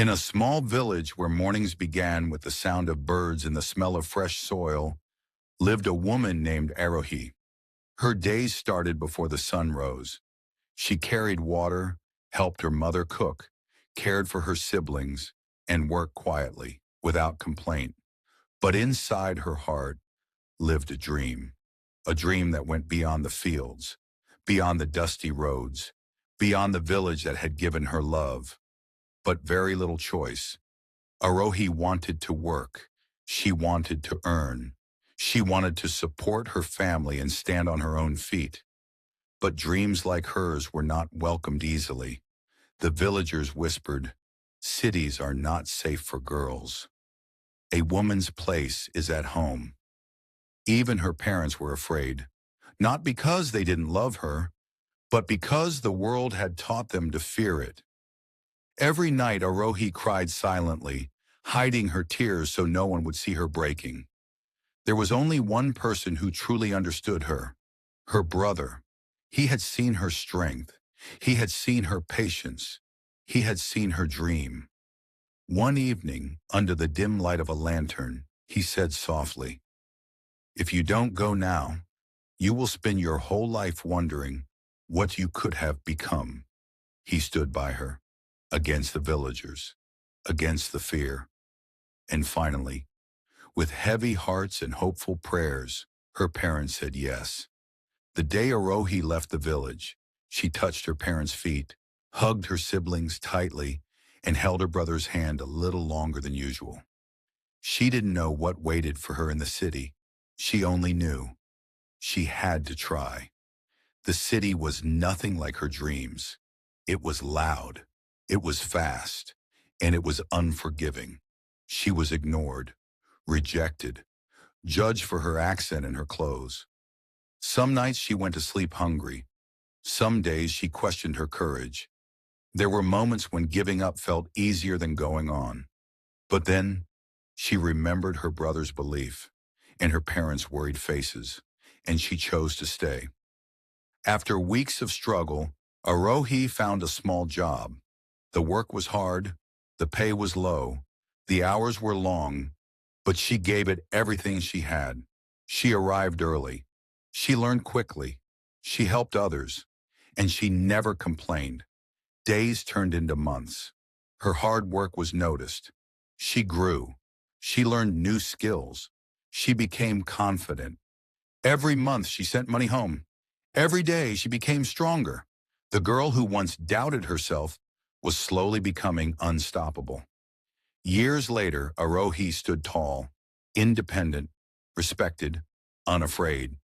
In a small village where mornings began with the sound of birds and the smell of fresh soil, lived a woman named Aarohi. Her days started before the sun rose. She carried water, helped her mother cook, cared for her siblings, and worked quietly, without complaint. But inside her heart lived a dream that went beyond the fields, beyond the dusty roads, beyond the village that had given her love, but very little choice. Aarohi wanted to work. She wanted to earn. She wanted to support her family and stand on her own feet. But dreams like hers were not welcomed easily. The villagers whispered, "Cities are not safe for girls. A woman's place is at home." Even her parents were afraid, not because they didn't love her, but because the world had taught them to fear it. Every night Aarohi cried silently, hiding her tears so no one would see her breaking. There was only one person who truly understood her brother. He had seen her strength. He had seen her patience. He had seen her dream. One evening, under the dim light of a lantern, he said softly, "If you don't go now, you will spend your whole life wondering what you could have become." He stood by her, against the villagers, against the fear. And finally, with heavy hearts and hopeful prayers, her parents said yes. The day Aarohi left the village, she touched her parents' feet, hugged her siblings tightly, and held her brother's hand a little longer than usual. She didn't know what waited for her in the city. She only knew she had to try. The city was nothing like her dreams. It was loud, it was fast, and it was unforgiving. She was ignored, rejected, judged for her accent and her clothes. Some nights she went to sleep hungry. Some days she questioned her courage. There were moments when giving up felt easier than going on. But then she remembered her brother's belief and her parents' worried faces, and she chose to stay. After weeks of struggle, Aarohi found a small job. The work was hard, the pay was low, the hours were long, but she gave it everything she had. She arrived early. She learned quickly. She helped others, and she never complained. Days turned into months. Her hard work was noticed. She grew. She learned new skills. She became confident. Every month she sent money home. Every day she became stronger. The girl who once doubted herself was slowly becoming unstoppable. Years later, Aarohi stood tall, independent, respected, unafraid.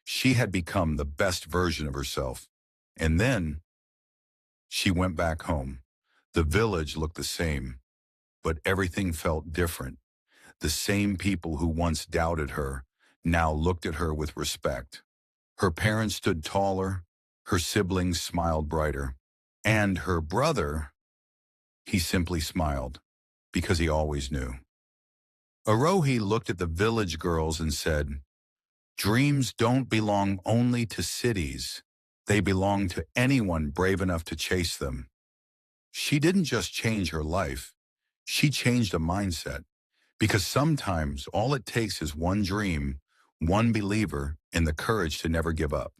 She had become the best version of herself. And then she went back home. The village looked the same, but everything felt different. The same people who once doubted her now looked at her with respect. Her parents stood taller, her siblings smiled brighter, and her brother, he simply smiled, because he always knew. Aarohi looked at the village girls and said, "Dreams don't belong only to cities. They belong to anyone brave enough to chase them." She didn't just change her life, she changed a mindset, because sometimes all it takes is one dream, one believer, and the courage to never give up.